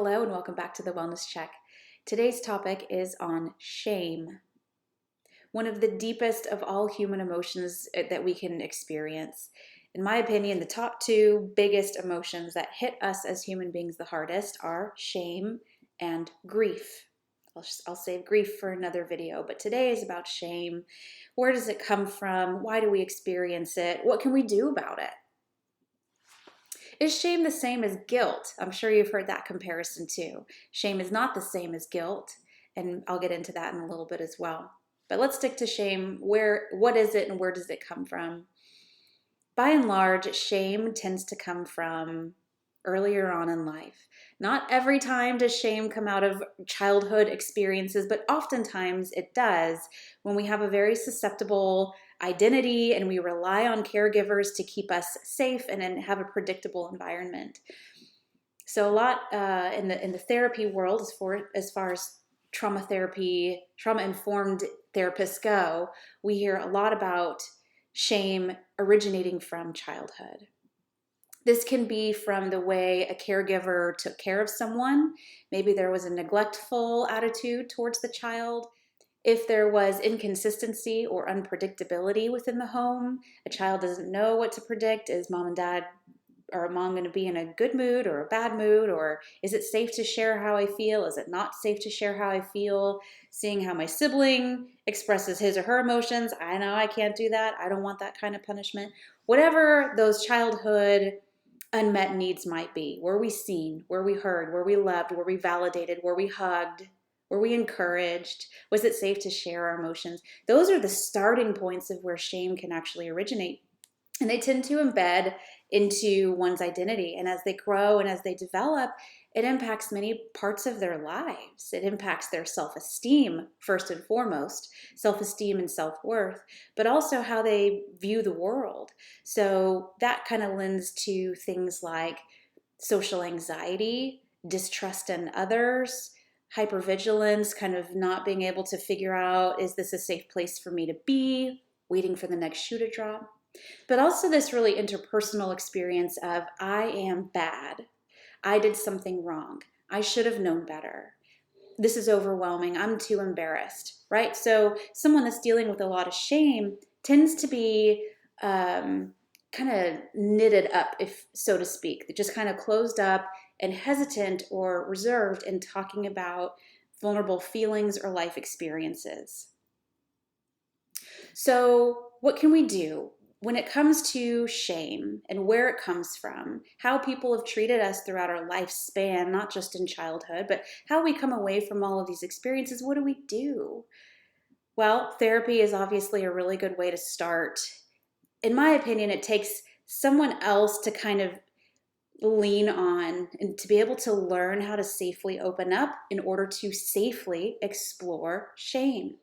Hello and welcome back to the Wellness Check. Today's topic is on shame, one of the deepest of all human emotions that we can experience. In my opinion, the top two biggest emotions that hit us as human beings the hardest are shame and grief. I'll save grief for another video, but today is about shame. Where does it come from? Why do we experience it? What can we do about it? Is shame the same as guilt? I'm sure you've heard that comparison too. Shame is not the same as guilt, and I'll get into that in a little bit as well. But let's stick to shame. What is it and where does it come from? By and large, shame tends to come from earlier on in life. Not every time does shame come out of childhood experiences, but oftentimes it does when we have a very susceptible identity and we rely on caregivers to keep us safe and then have a predictable environment. So a lot in the therapy world, as far as trauma therapy, trauma-informed therapists go, we hear a lot about shame originating from childhood. This can be from the way a caregiver took care of someone. Maybe there was a neglectful attitude towards the child. If there was inconsistency or unpredictability within the home, a child doesn't know what to predict. Is mom and dad or mom going to be in a good mood or a bad mood? Or is it safe to share how I feel? Is it not safe to share how I feel? Seeing how my sibling expresses his or her emotions. I know I can't do that. I don't want that kind of punishment. Whatever those childhood unmet needs might be. Were we seen? Were we heard? Were we loved? Were we validated? Were we hugged? Were we encouraged? Was it safe to share our emotions? Those are the starting points of where shame can actually originate. And they tend to embed into one's identity. And as they grow and as they develop, it impacts many parts of their lives. It impacts their self-esteem, first and foremost, self-esteem and self-worth, but also how they view the world. So that kind of lends to things like social anxiety, distrust in others, hypervigilance, kind of not being able to figure out, is this a safe place for me to be, waiting for the next shoe to drop. But also this really interpersonal experience of, I am bad. I did something wrong. I should have known better. This is overwhelming. I'm too embarrassed, right? So someone that's dealing with a lot of shame tends to be kind of knitted up, if so to speak. They're just kind of closed up and hesitant or reserved in talking about vulnerable feelings or life experiences. So what can we do when it comes to shame and where it comes from, how people have treated us throughout our lifespan, not just in childhood, but how we come away from all of these experiences? What do we do? Well, therapy is obviously a really good way to start. In my opinion, it takes someone else to kind of lean on and to be able to learn how to safely open up in order to safely explore shame.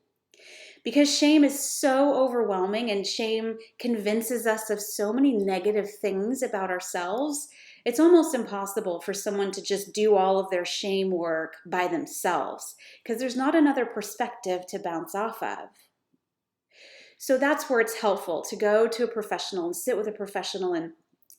Because shame is so overwhelming and shame convinces us of so many negative things about ourselves, it's almost impossible for someone to just do all of their shame work by themselves because there's not another perspective to bounce off of. So that's where it's helpful to go to a professional and sit with a professional and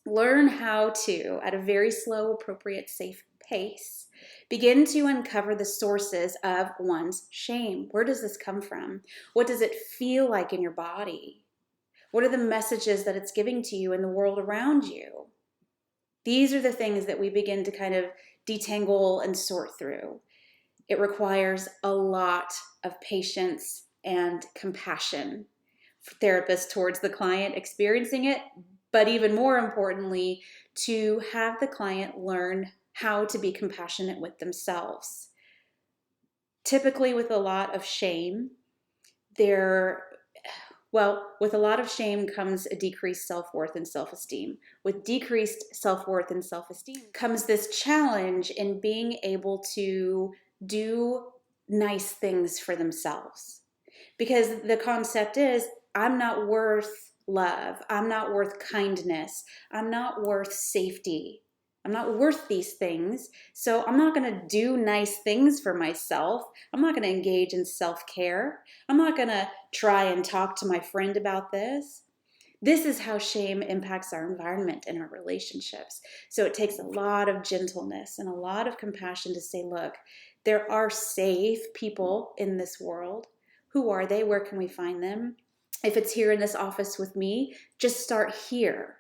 learn how to, at a very slow, appropriate, safe pace, begin to uncover the sources of one's shame. Where does this come from? What does it feel like in your body? What are the messages that it's giving to you in the world around you? These are the things that we begin to kind of detangle and sort through. It requires a lot of patience and compassion for therapists towards the client experiencing it, but even more importantly, to have the client learn how to be compassionate with themselves. Typically with a lot of shame, with a lot of shame comes a decreased self-worth and self-esteem. With decreased self-worth and self-esteem comes this challenge in being able to do nice things for themselves. Because the concept is, I'm not worth love. I'm not worth kindness. I'm not worth safety. I'm not worth these things, so I'm not going to do nice things for myself. I'm not going to engage in self-care. I'm not going to try and talk to my friend about this. This is how shame impacts our environment and our relationships. So it takes a lot of gentleness and a lot of compassion to say, look, there are safe people in this world. Who are they? Where can we find them? If it's here in this office with me, just start here.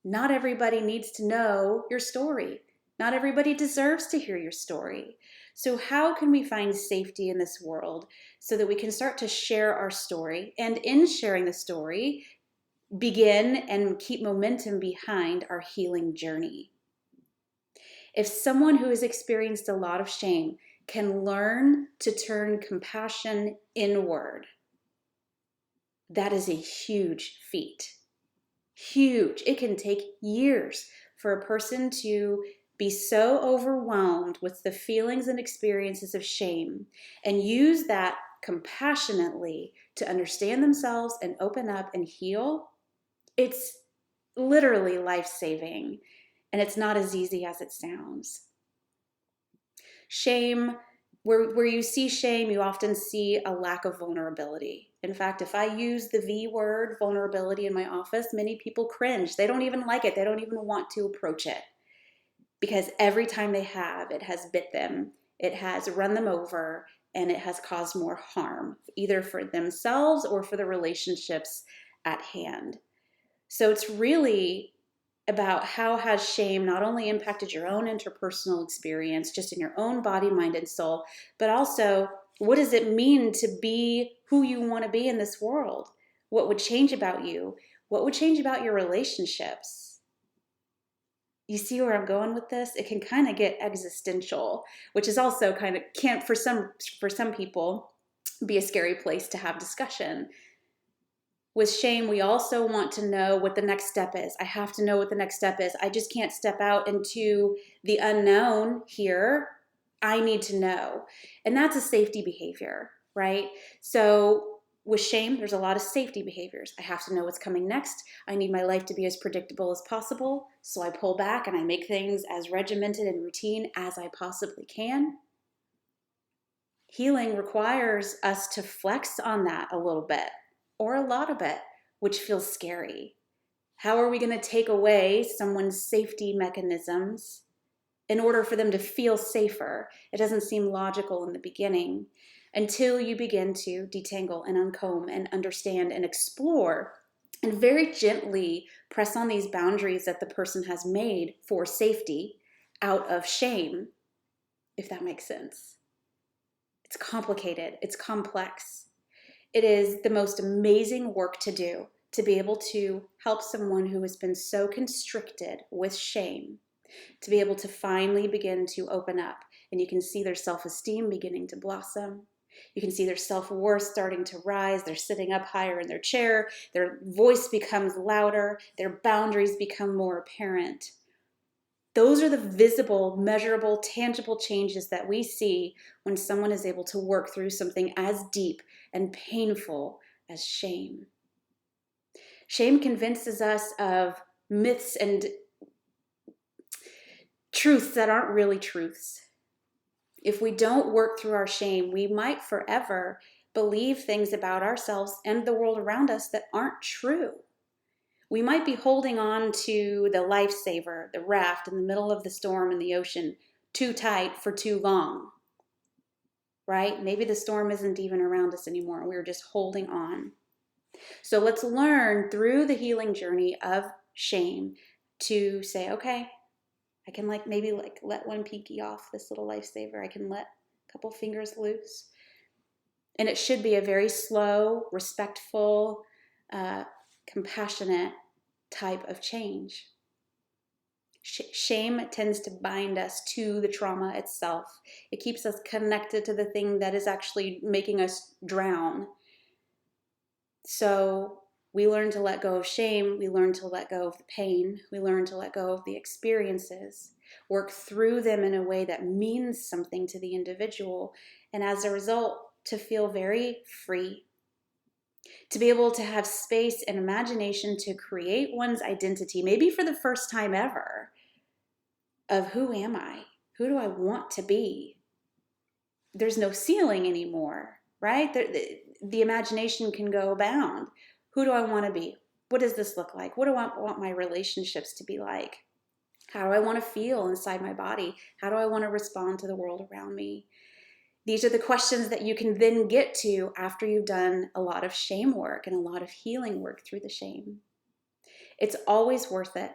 Not everybody needs to know your story. Not everybody deserves to hear your story. So how can we find safety in this world so that we can start to share our story, and in sharing the story, begin and keep momentum behind our healing journey? If someone who has experienced a lot of shame can learn to turn compassion inward, that is a huge feat. Huge. It can take years for a person to be so overwhelmed with the feelings and experiences of shame and use that compassionately to understand themselves and open up and heal. It's literally life-saving, and it's not as easy as it sounds. Shame, where you see shame, you often see a lack of vulnerability. In fact, if I use the V word, vulnerability, in my office, many people cringe. They don't even like it. They don't even want to approach it, because every time they have, it has bit them, it has run them over, and it has caused more harm, either for themselves or for the relationships at hand. So it's really about how has shame not only impacted your own interpersonal experience, just in your own body, mind, and soul, but also what does it mean to be who you want to be in this world? What would change about you? What would change about your relationships? You see where I'm going with this? It can kind of get existential, which is also kind of, can't, for some people, be a scary place to have discussion. With shame, we also want to know what the next step is. I have to know what the next step is. I just can't step out into the unknown here. I need to know. And that's a safety behavior, right? So with shame, there's a lot of safety behaviors. I have to know what's coming next. I need my life to be as predictable as possible. So I pull back and I make things as regimented and routine as I possibly can. Healing requires us to flex on that a little bit, or a lot of it, which feels scary. How are we going to take away someone's safety mechanisms in order for them to feel safer? It doesn't seem logical in the beginning until you begin to detangle and uncomb and understand and explore and very gently press on these boundaries that the person has made for safety out of shame, if that makes sense. It's complicated. It's complex. It is the most amazing work to do, to be able to help someone who has been so constricted with shame to be able to finally begin to open up. And you can see their self-esteem beginning to blossom. You can see their self-worth starting to rise. They're sitting up higher in their chair. Their voice becomes louder. Their boundaries become more apparent. Those are the visible, measurable, tangible changes that we see when someone is able to work through something as deep and painful as shame. Shame convinces us of myths and truths that aren't really truths. If we don't work through our shame, we might forever believe things about ourselves and the world around us that aren't true. We might be holding on to the lifesaver, the raft in the middle of the storm in the ocean, too tight for too long, right? Maybe the storm isn't even around us anymore. We're just holding on. So let's learn through the healing journey of shame to say, okay, I can maybe let one pinky off this little lifesaver. I can let a couple fingers loose. And it should be a very slow, respectful, compassionate type of change. Shame tends to bind us to the trauma itself. It keeps us connected to the thing that is actually making us drown. So we learn to let go of shame. We learn to let go of the pain. We learn to let go of the experiences, work through them in a way that means something to the individual, and as a result, to feel very free, to be able to have space and imagination to create one's identity, maybe for the first time ever, of who am I? Who do I want to be? There's no ceiling anymore, right? The imagination can go bound. Who do I want to be? What does this look like? What do I want my relationships to be like? How do I want to feel inside my body? How do I want to respond to the world around me? These are the questions that you can then get to after you've done a lot of shame work and a lot of healing work through the shame. It's always worth it.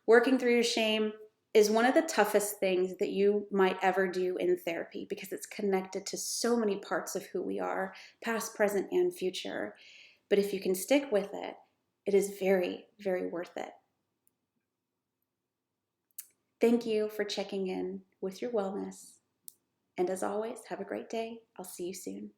Working through your shame is one of the toughest things that you might ever do in therapy because it's connected to so many parts of who we are, past, present, and future. But if you can stick with it, it is very, very worth it. Thank you for checking in with your wellness. And as always, have a great day. I'll see you soon.